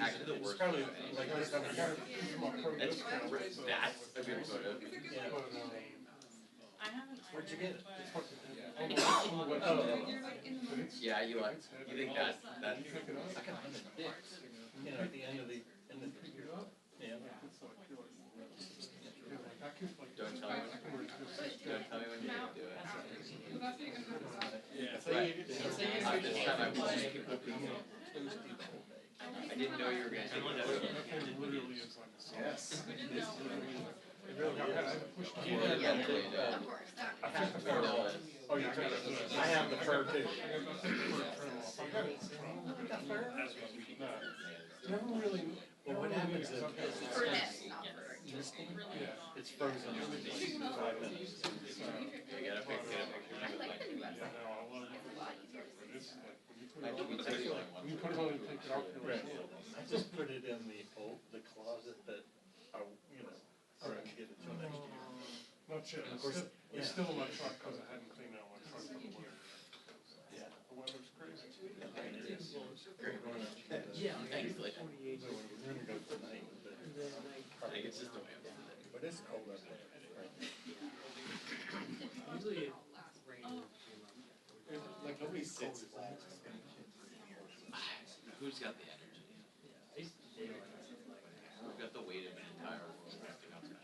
actually the worst. Probably like this time of year. That's a good photo. Yeah. I haven't. Where'd you get it? Yeah, you think that's $100. You know, at the end of the year. Yeah. don't tell me when you're gonna do it. Right. I'm just trying my best to keep looking. I didn't know you were gonna take it. Yes. It really is. Oh, you're trying to. I have the fur too. Never really. Well, what happens is it's it's frozen in 5 minutes. You gotta pick it up. I just put it in the closet that I couldn't get it till next year. Not yet. Of course, It's still in my truck because I hadn't cleaned out my truck for the winter. Yeah. The weather's crazy. Yeah, thanks, Lee. We're gonna go tonight, I think it's just the way but it's cold up there. Usually it rains. Like nobody sits flat. Who's got the energy? We've got the weight of an entire world resting outside.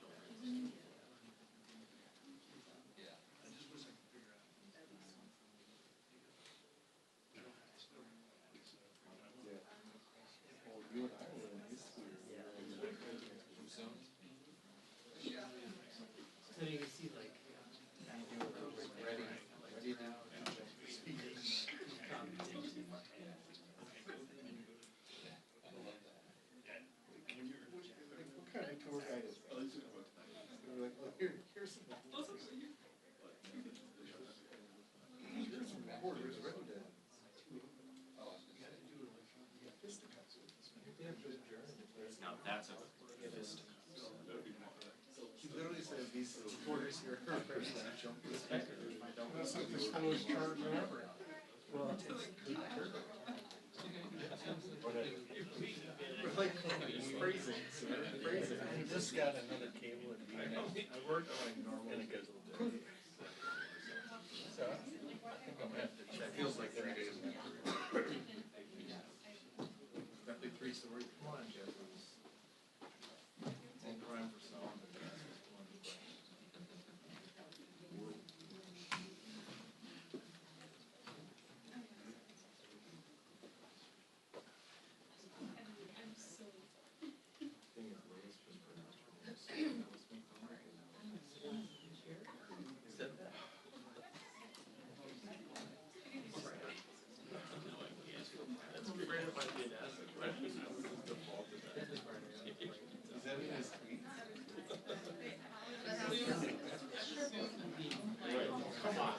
So you can see like Now that's a He literally says these quarters here are presidential. That's like the slowest charge ever. Well, it's we're like freezing. He just got another cable and I work like normal and it goes poof. So I think I'm gonna have to check. Feels like 3 days. Roughly 3 stories. Come on, Jeffries. And crime for some. Come on,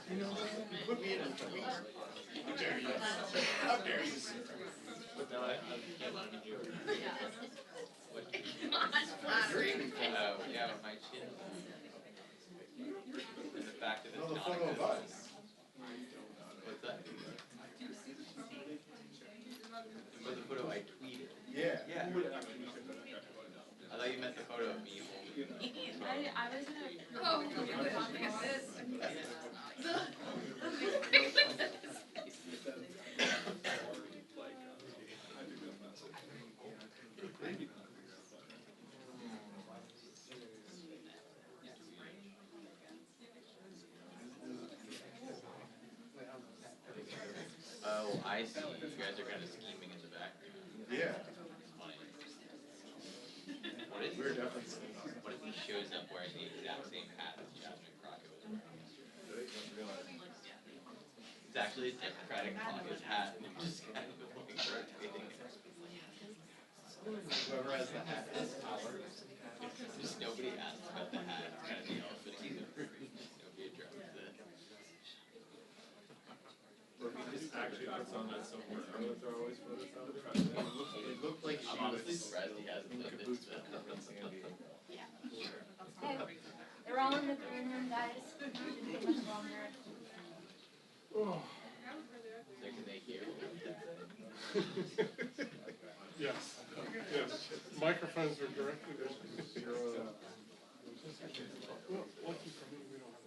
put me in a tweet. How dare you? How dare you? But now I can't let me do it. Oh, yeah, with my chin. And the fact that it's No, the not photo of good. us. What's that? But the photo I tweeted. Yeah. Yeah. I thought you meant the photo of me holding it. I was gonna. Oh, look at this. Oh, I see. You guys are kind of scheming in the background. Yeah. Funny. What if We're definitely. what if he shows up wearing the exact same hat as Jasmine Crockett was wearing? It's actually a Democratic caucus hat, and just kind of like rotating it. Whoever has the hat has power. Just nobody asks about the hat. It's kind of the elephant either. Nobody addresses it. Actually puts on that somewhere. They're always photos out of the press. It looked like she I'm was honestly surprised he hasn't in done cahoots this. with Carmen Sandy. Hey, they're all in the green room, guys. Didn't take much longer. Oh, So can they hear? yes. Yes, microphones are directly there. Well, lucky for me, we don't have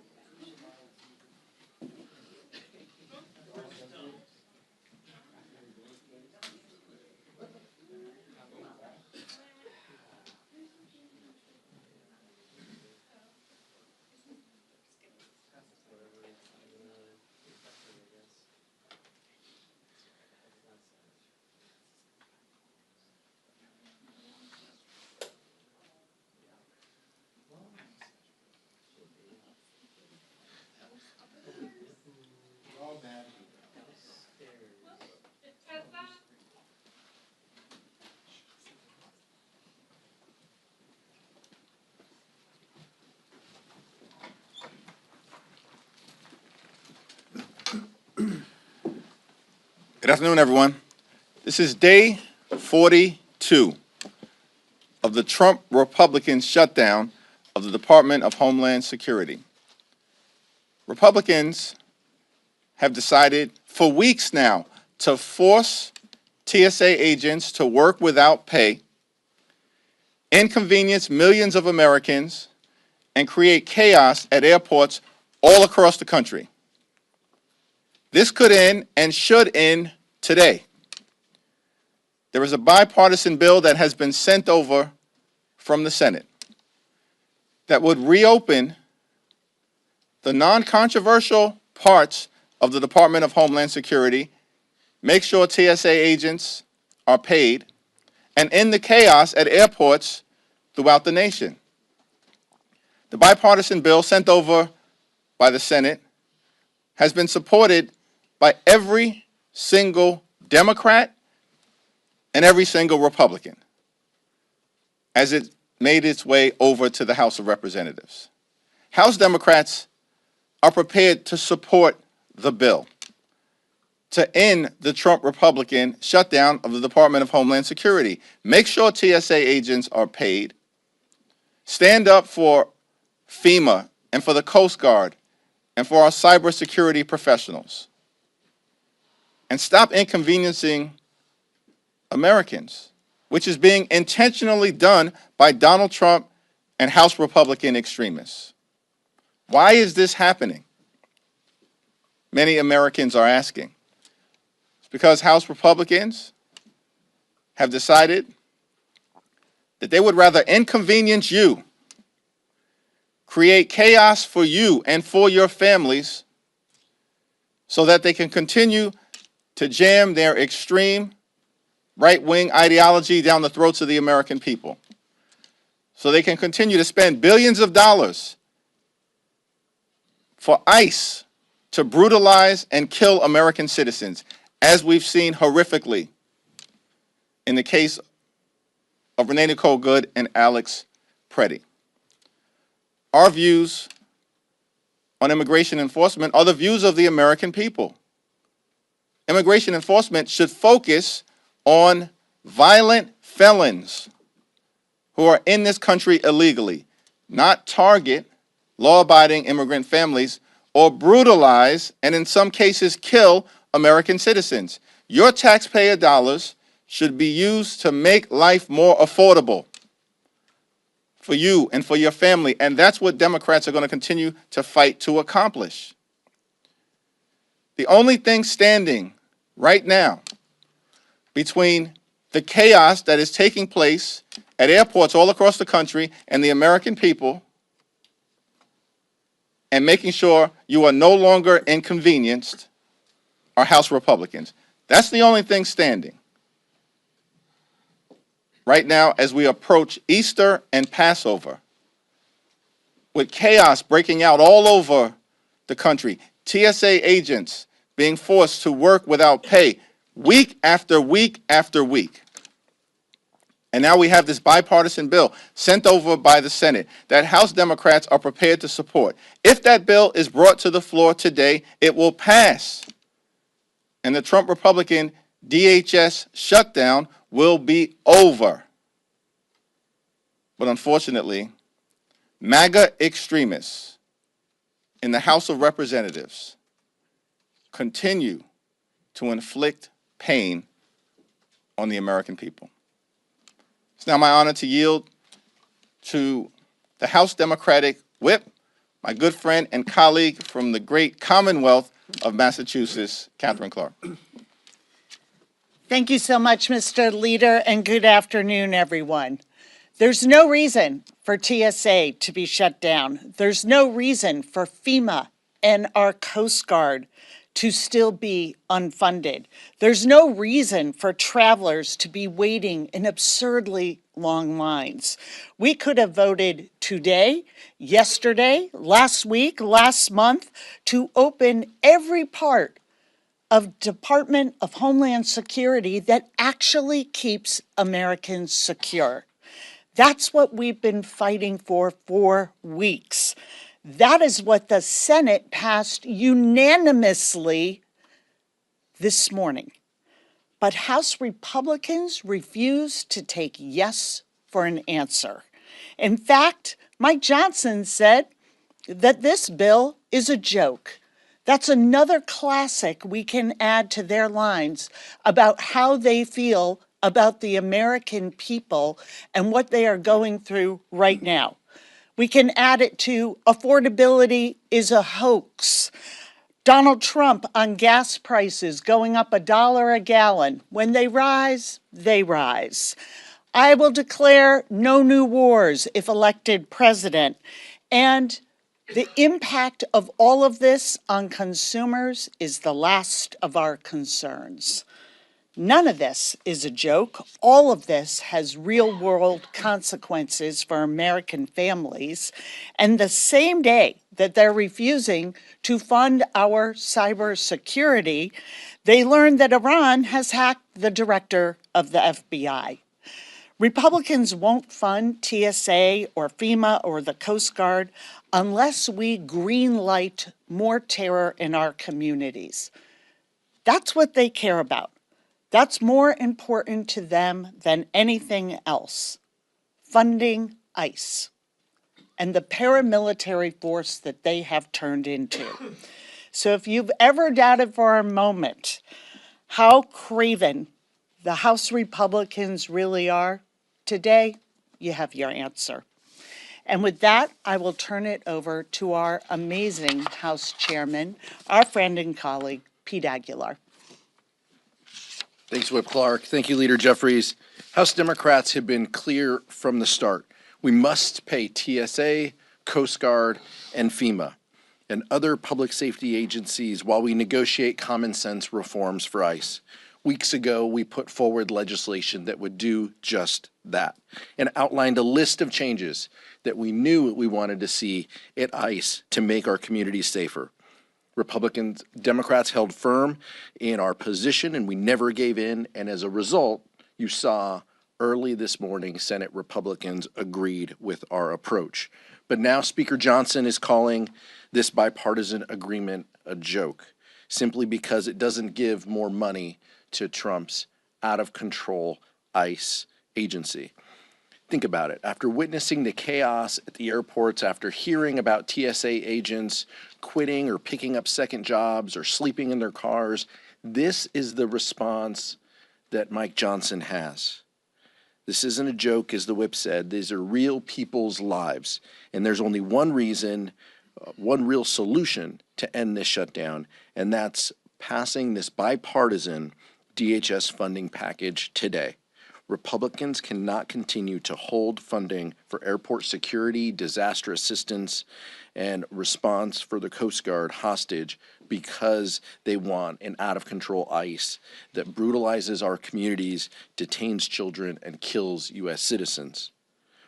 Good afternoon, everyone. This is day 42 of the Trump Republican shutdown of the Department of Homeland Security. Republicans have decided for weeks now to force TSA agents to work without pay, inconvenience millions of Americans, and create chaos at airports all across the country. This could end and should end today. There is a bipartisan bill that has been sent over from the Senate that would reopen the non-controversial parts of the Department of Homeland Security, make sure TSA agents are paid, and end the chaos at airports throughout the nation. The bipartisan bill sent over by the Senate has been supported by every single Democrat and every single Republican as it made its way over to the House of Representatives. House Democrats are prepared to support the bill to end the Trump Republican shutdown of the Department of Homeland Security. Make sure TSA agents are paid. Stand up for FEMA and for the Coast Guard and for our cybersecurity professionals. And stop inconveniencing Americans, which is being intentionally done by Donald Trump and House Republican extremists. Why is this happening? Many Americans are asking. It's because House Republicans have decided that they would rather inconvenience you, create chaos for you and for your families, so that they can continue to jam their extreme right-wing ideology down the throats of the American people. So they can continue to spend billions of dollars for ICE to brutalize and kill American citizens, as we've seen horrifically in the case of Renee Nicole Good and Alex Preddy. Our views on immigration enforcement are the views of the American people. Immigration enforcement should focus on violent felons who are in this country illegally, not target law-abiding immigrant families or brutalize and in some cases kill American citizens. Your taxpayer dollars should be used to make life more affordable for you and for your family, and that's what Democrats are going to continue to fight to accomplish. The only thing standing right now between the chaos that is taking place at airports all across the country and the American people and making sure you are no longer inconvenienced are House Republicans. That's the only thing standing right now as we approach Easter and Passover, with chaos breaking out all over the country, TSA agents being forced to work without pay week after week after week. And now we have this bipartisan bill sent over by the Senate that House Democrats are prepared to support. If that bill is brought to the floor today, it will pass. And the Trump Republican DHS shutdown will be over. But unfortunately, MAGA extremists in the House of Representatives continue to inflict pain on the American people. now my honor to yield to the House Democratic Whip, my good friend and colleague from the great Commonwealth of Massachusetts, Catherine Clark. Thank you so much, Mr. Leader, and good afternoon, everyone. There's no reason for TSA to be shut down. There's no reason for FEMA and our Coast Guard to still be unfunded. There's no reason for travelers to be waiting in absurdly long lines. We could have voted today, yesterday, last week, last month to open every part of Department of Homeland Security that actually keeps Americans secure. That's what we've been fighting for weeks. That is what the Senate passed unanimously this morning. But House Republicans refused to take yes for an answer. In fact, Mike Johnson said that this bill is a joke. That's another classic we can add to their lines about how they feel about the American people and what they are going through right now. We can add it to affordability is a hoax. Donald Trump on gas prices going up $1 a gallon. When they rise, they rise. I will declare no new wars if elected president. And the impact of all of this on consumers is the last of our concerns. None of this is a joke. All of this has real-world consequences for American families. And the same day that they're refusing to fund our cybersecurity, they learned that Iran has hacked the director of the FBI. Republicans won't fund TSA or FEMA or the Coast Guard unless we greenlight more terror in our communities. That's what they care about. That's more important to them than anything else. Funding ICE and the paramilitary force that they have turned into. So if you've ever doubted for a moment how craven the House Republicans really are, today you have your answer. And with that, I will turn it over to our amazing House Chairman, our friend and colleague, Pete Aguilar. Thanks, Whip Clark. Thank you, Leader Jeffries. House Democrats have been clear from the start. We must pay TSA, Coast Guard, and FEMA and other public safety agencies while we negotiate common sense reforms for ICE. Weeks ago, we put forward legislation that would do just that and outlined a list of changes that we knew we wanted to see at ICE to make our communities safer. Democrats held firm in our position and we never gave in, and as a result, you saw early this morning Senate Republicans agreed with our approach. But now Speaker Johnson is calling this bipartisan agreement a joke, simply because it doesn't give more money to Trump's out-of-control ICE agency. Think about it. After witnessing the chaos at the airports, after hearing about TSA agents quitting or picking up second jobs or sleeping in their cars, this is the response that Mike Johnson has. This isn't a joke, as the whip said. These are real people's lives. And there's only one reason, one real solution to end this shutdown, and that's passing this bipartisan DHS funding package today. Republicans cannot continue to hold funding for airport security, disaster assistance, and response for the Coast Guard hostage because they want an out-of-control ICE that brutalizes our communities, detains children, and kills U.S. citizens.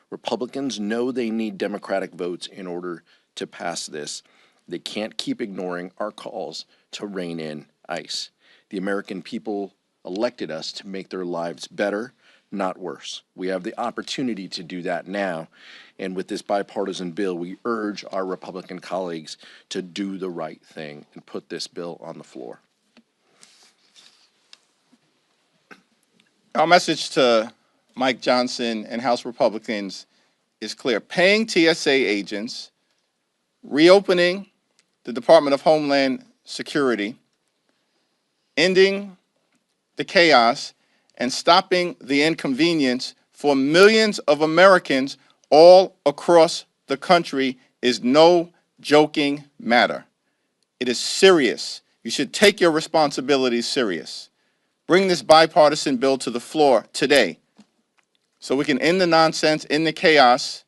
Republicans know they need Democratic votes in order to pass this. They can't keep ignoring our calls to rein in ICE. The American people elected us to make their lives better, not worse. We have the opportunity to do that now, and with this bipartisan bill, we urge our Republican colleagues to do the right thing and put this bill on the floor. Our message to Mike Johnson and House Republicans is clear. Paying TSA agents, reopening the Department of Homeland Security, ending the chaos, and stopping the inconvenience for millions of Americans all across the country is no joking matter. It is serious. You should take your responsibilities serious. Bring this bipartisan bill to the floor today so we can end the nonsense, end the chaos,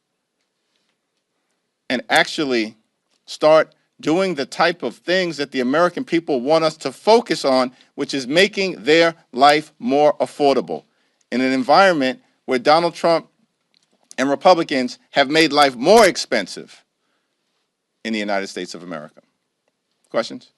and actually start doing the type of things that the American people want us to focus on, which is making their life more affordable. In an environment where Donald Trump and Republicans have made life more expensive in the United States of America. Questions?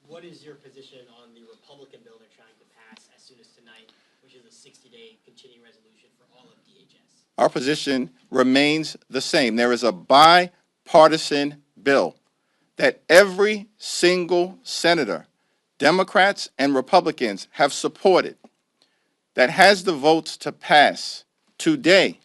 What is your position on the Republican bill they're trying to pass as soon as tonight, which is a 60-day continuing resolution for all of DHS? Our position remains the same. There is a bipartisan bill that every single senator, Democrats and Republicans, have supported, that has the votes to pass today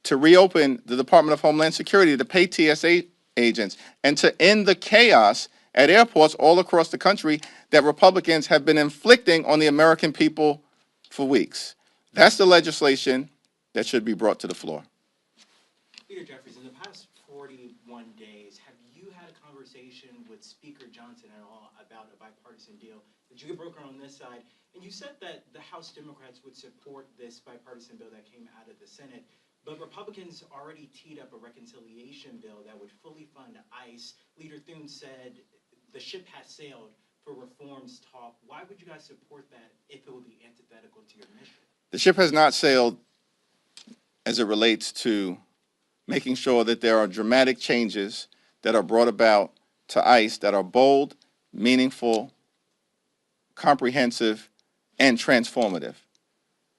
to reopen the Department of Homeland Security, to pay TSA agents, and to end the chaos at airports all across the country that Republicans have been inflicting on the American people for weeks. That's the legislation that should be brought to the floor. Leader Jeffries, in the past 41 days, have you had a conversation with Speaker Johnson at all about a bipartisan deal? Did you get broken on this side? And you said that the House Democrats would support this bipartisan bill that came out of the Senate, but Republicans already teed up a reconciliation bill that would fully fund ICE. Leader Thune said the ship has sailed for reforms talk. Why would you guys support that if it would be antithetical to your mission? The ship has not sailed as it relates to making sure that there are dramatic changes that are brought about to ICE that are bold, meaningful, comprehensive, and transformative.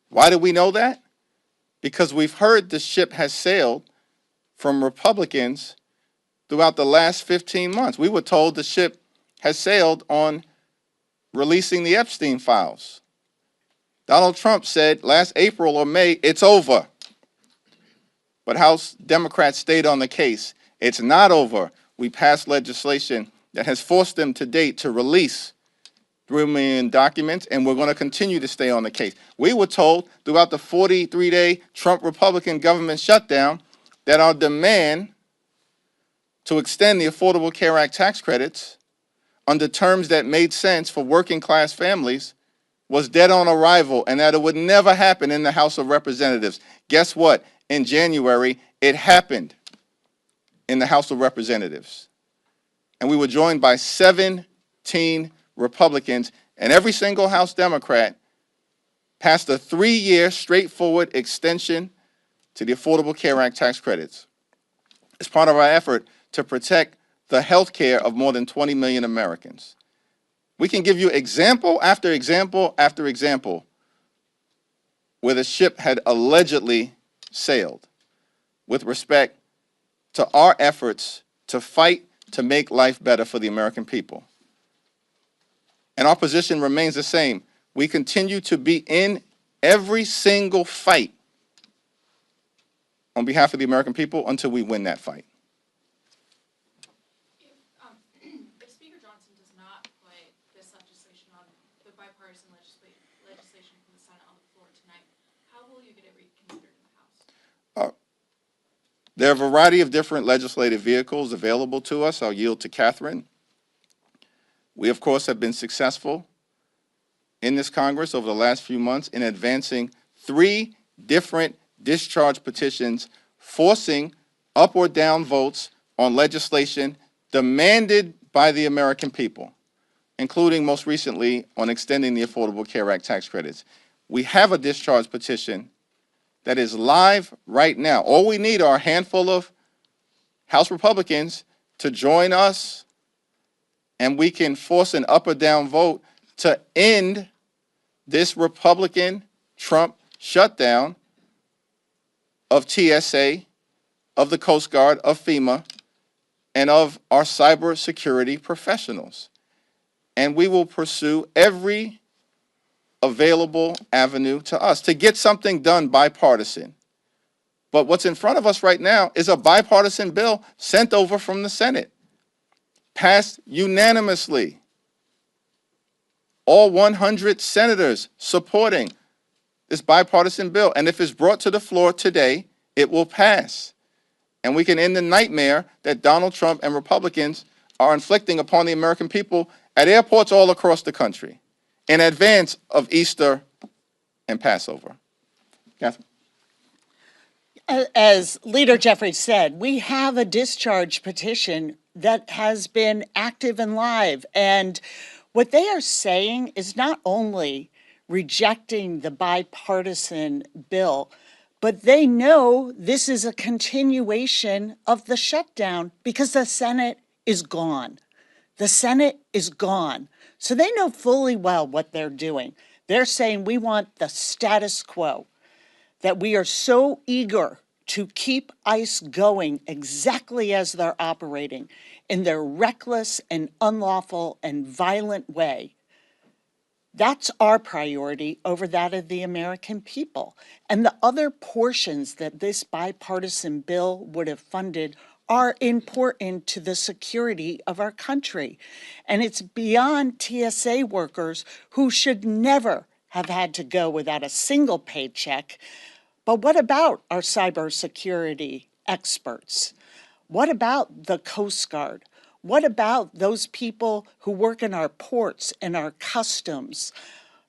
Why do we know that? Because we've heard the ship has sailed from Republicans throughout the last 15 months. We were told the ship has sailed on releasing the Epstein files. Donald Trump said last April or May, it's over. But House Democrats stayed on the case. It's not over. We passed legislation that has forced them to date to release 3 million documents, and we're going to continue to stay on the case. We were told throughout the 43-day Trump Republican government shutdown that our demand to extend the Affordable Care Act tax credits under terms that made sense for working class families was dead on arrival and that it would never happen in the House of Representatives. Guess what? In January, it happened in the House of Representatives. And we were joined by 17 Republicans, and every single House Democrat passed a 3-year straightforward extension to the Affordable Care Act tax credits. It's part of our effort to protect the health care of more than 20 million Americans. We can give you example after example after example where the ship had allegedly sailed with respect to our efforts to fight to make life better for the American people. And our position remains the same. We continue to be in every single fight on behalf of the American people until we win that fight. If Speaker Johnson does not put this legislation on the bipartisan legislation from the Senate on the floor tonight, how will you get it reconsidered in the House? There are a variety of different legislative vehicles available to us. I'll yield to Catherine. We, of course, have been successful in this Congress over the last few months in advancing 3 different discharge petitions forcing up or down votes on legislation demanded by the American people, including most recently on extending the Affordable Care Act tax credits. We have a discharge petition that is live right now. All we need are a handful of House Republicans to join us, and we can force an up or down vote to end this Republican Trump shutdown of TSA, of the Coast Guard, of FEMA, and of our cybersecurity professionals. And we will pursue every available avenue to us to get something done bipartisan. But what's in front of us right now is a bipartisan bill sent over from the Senate, passed unanimously. All 100 senators supporting this bipartisan bill. And if it's brought to the floor today, it will pass. And we can end the nightmare that Donald Trump and Republicans are inflicting upon the American people at airports all across the country in advance of Easter and Passover. Catherine? As Leader Jeffries said, we have a discharge petition that has been active and live. And what they are saying is not only rejecting the bipartisan bill, but they know this is a continuation of the shutdown because the Senate is gone. The Senate is gone. So they know fully well what they're doing. They're saying we want the status quo, that we are so eager to keep ICE going exactly as they're operating in their reckless and unlawful and violent way. That's our priority over that of the American people. And the other portions that this bipartisan bill would have funded are important to the security of our country. And it's beyond TSA workers who should never have had to go without a single paycheck. But what about our cybersecurity experts? What about the Coast Guard? What about those people who work in our ports and our customs?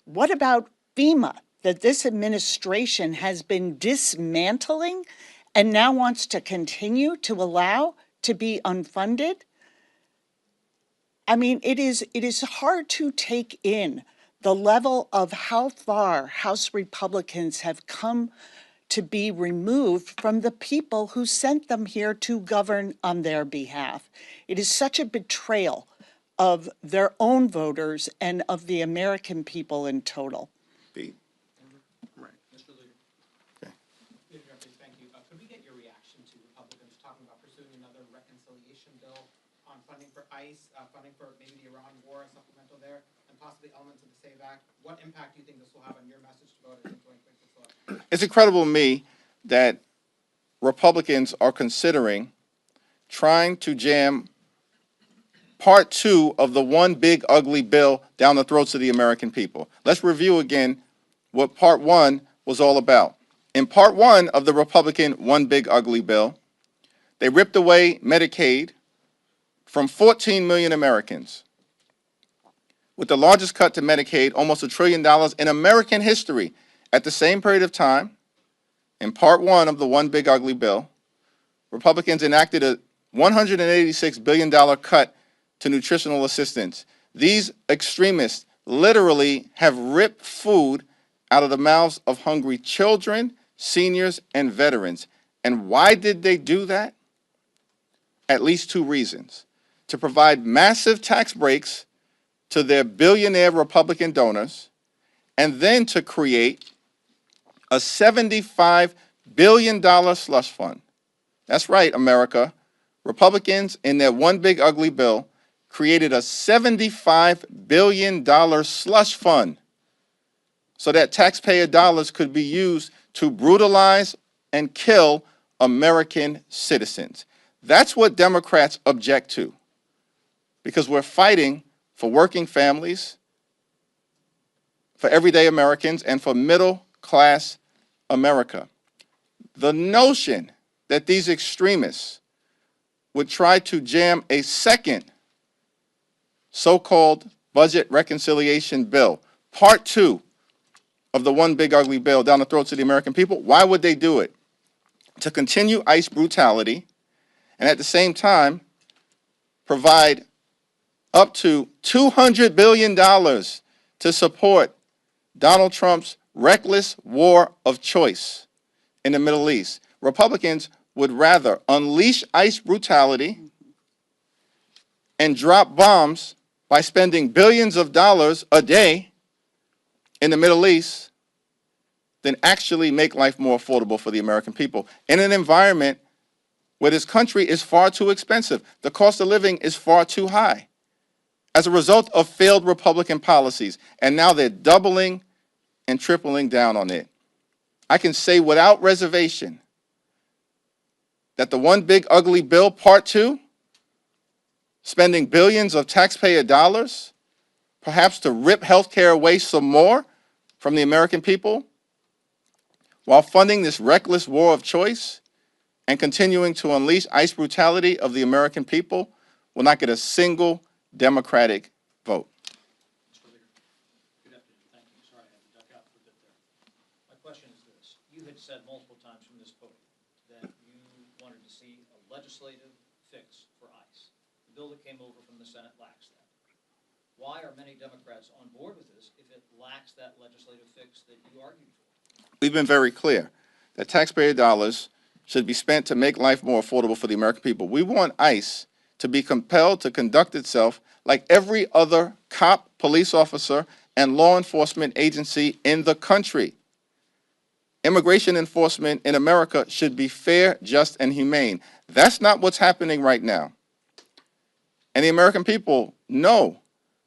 What about FEMA that this administration has been dismantling and now wants to continue to allow to be unfunded? I mean, it is hard to take in the level of how far House Republicans have come to be removed from the people who sent them here to govern on their behalf. It is such a betrayal of their own voters and of the American people in total. Pete. Mr. Leader. Okay. Leader Jeffries, thank you. Could we get your reaction to Republicans talking about pursuing another reconciliation bill on funding for ICE, funding for maybe the Iran war, a supplemental there, and possibly elements of the SAVE Act? What impact do you think this will have on your message to voters in 2026 election? It's incredible to me that Republicans are considering trying to jam part 2 of the one big ugly bill down the throats of the American people. Let's review again what part 1 was all about. In part 1 of the Republican one big ugly bill, they ripped away Medicaid from 14 million Americans, with the largest cut to Medicaid, almost $1 trillion in American history. At the same period of time, in part 1 of the one big ugly bill, Republicans enacted a $186 billion cut to nutritional assistance. These extremists literally have ripped food out of the mouths of hungry children, seniors, and veterans. And why did they do that? At least 2 reasons. To provide massive tax breaks to their billionaire Republican donors, and then to create a $75 billion slush fund. That's right, America. Republicans, in their one big ugly bill, created a $75 billion slush fund so that taxpayer dollars could be used to brutalize and kill American citizens. That's what Democrats object to, because we're fighting for working families, for everyday Americans, and for middle-class America. The notion that these extremists would try to jam a second so-called budget reconciliation bill, part 2 of the one big ugly bill, down the throats of the American people, why would they do it? To continue ICE brutality and at the same time provide up to $200 billion to support Donald Trump's reckless war of choice in the Middle East. Republicans would rather unleash ICE brutality and drop bombs by spending billions of dollars a day in the Middle East than actually make life more affordable for the American people in an environment where this country is far too expensive. The cost of living is far too high as a result of failed Republican policies, and now they're doubling and tripling down on it. I can say without reservation that the one big ugly bill, part 2, spending billions of taxpayer dollars, perhaps to rip health care away some more from the American people, while funding this reckless war of choice and continuing to unleash ICE brutality of the American people will not get a single Democratic vote. Mr. Leader. Good afternoon. Thank you. Sorry, I had to duck out for a bit there. My question is this. You had said multiple times from this podium that you wanted to see a legislative fix for ICE. The bill that came over from the Senate lacks that. Why are many Democrats on board with this if it lacks that legislative fix that you argued for? We've been very clear that taxpayer dollars should be spent to make life more affordable for the American people. We want ICE to be compelled to conduct itself like every other cop, police officer, and law enforcement agency in the country. Immigration enforcement in America should be fair, just, and humane. That's not what's happening right now. And the American people know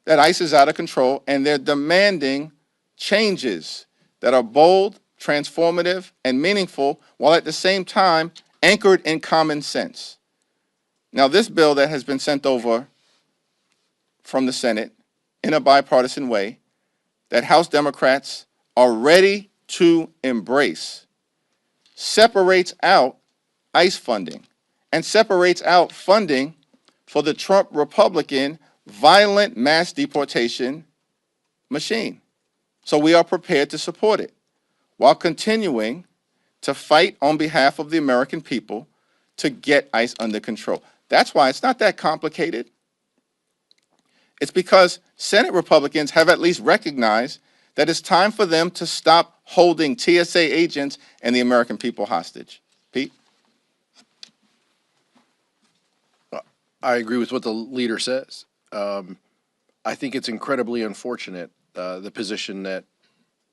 that ICE is out of control, and they're demanding changes that are bold, transformative, and meaningful, while at the same time anchored in common sense. Now, this bill that has been sent over from the Senate in a bipartisan way that House Democrats are ready to embrace separates out ICE funding and separates out funding for the Trump Republican violent mass deportation machine. So we are prepared to support it, while continuing to fight on behalf of the American people to get ICE under control. That's why it's not that complicated. It's because Senate Republicans have at least recognized that it's time for them to stop holding TSA agents and the American people hostage. Pete? I agree with what the leader says. I think it's incredibly unfortunate, the position that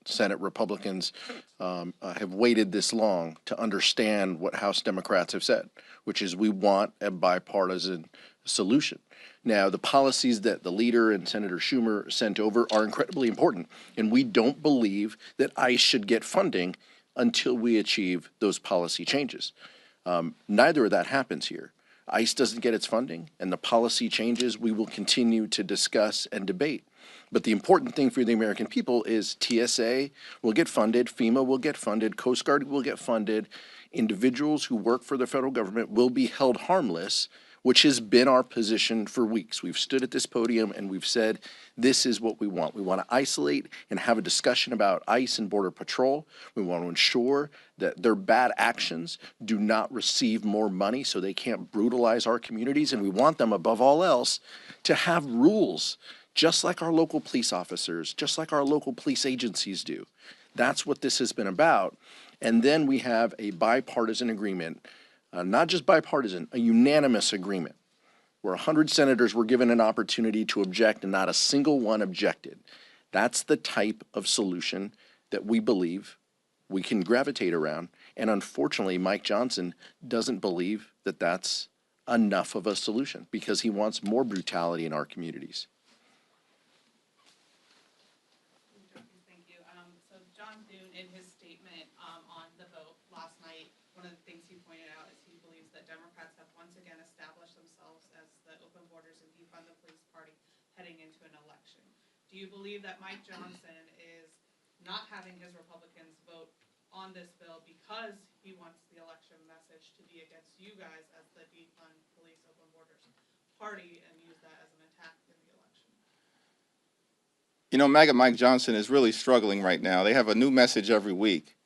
Senate Republicans have waited this long to understand what House Democrats have said, which is we want a bipartisan solution. Now, the policies that the leader and Senator Schumer sent over are incredibly important, and we don't believe that ICE should get funding until we achieve those policy changes. Neither of that happens here. ICE doesn't get its funding, and the policy changes we will continue to discuss and debate. But the important thing for the American people is TSA will get funded, FEMA will get funded, Coast Guard will get funded, individuals who work for the federal government will be held harmless, which has been our position for weeks. We've stood at this podium and we've said, this is what we want. We want to isolate and have a discussion about ICE and Border Patrol. We want to ensure that their bad actions do not receive more money so they can't brutalize our communities. And we want them, above all else, to have rules just like our local police officers, just like our local police agencies do. That's what this has been about. And then we have a bipartisan agreement, not just bipartisan, a unanimous agreement, where 100 senators were given an opportunity to object and not a single one objected. That's the type of solution that we believe we can gravitate around. And unfortunately, Mike Johnson doesn't believe that that's enough of a solution because he wants more brutality in our communities. In his statement on the vote last night, one of the things he pointed out is he believes that Democrats have once again established themselves as the open borders and defund the police party heading into an election. Do you believe that Mike Johnson is not having his Republicans vote on this bill because he wants the election message to be against you guys as the defund police open borders party and use that as an attack in the election? You know, MAGA Mike Johnson is really struggling right now. They have a new message every week.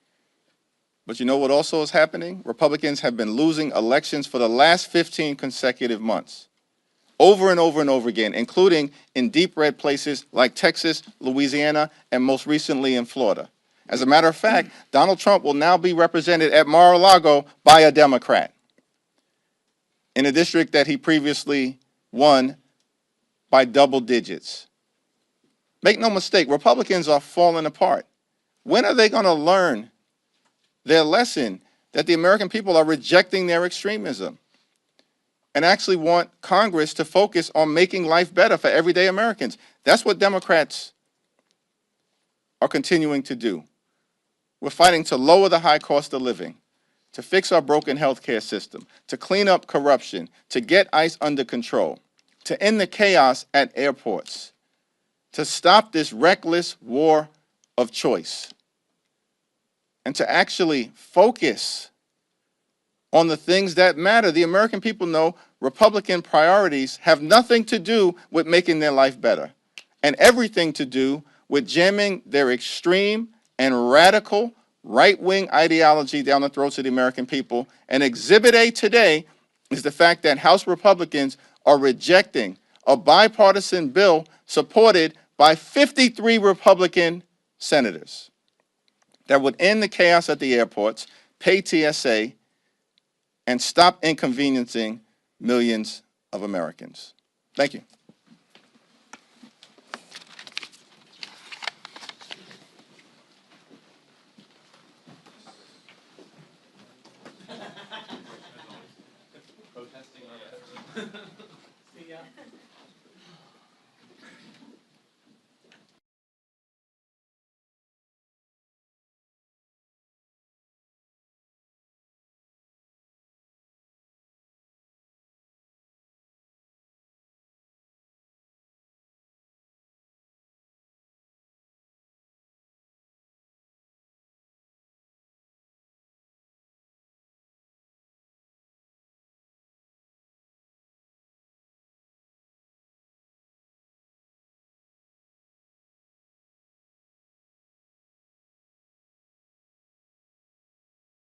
But you know what also is happening? Republicans have been losing elections for the last 15 consecutive months, over and over and over again, including in deep red places like Texas, Louisiana, and most recently in Florida. As a matter of fact, Donald Trump will now be represented at Mar-a-Lago by a Democrat in a district that he previously won by double digits. Make no mistake, Republicans are falling apart. When are they going to learn their lesson that the American people are rejecting their extremism and actually want Congress to focus on making life better for everyday Americans? That's what Democrats are continuing to do. We're fighting to lower the high cost of living, to fix our broken healthcare system, to clean up corruption, to get ICE under control, to end the chaos at airports, to stop this reckless war of choice. and to actually focus on the things that matter. The American people know Republican priorities have nothing to do with making their life better and everything to do with jamming their extreme and radical right-wing ideology down the throats of the American people. And Exhibit A today is the fact that House Republicans are rejecting a bipartisan bill supported by 53 Republican senators that would end the chaos at the airports, pay TSA, and stop inconveniencing millions of Americans. Thank you. Protesting our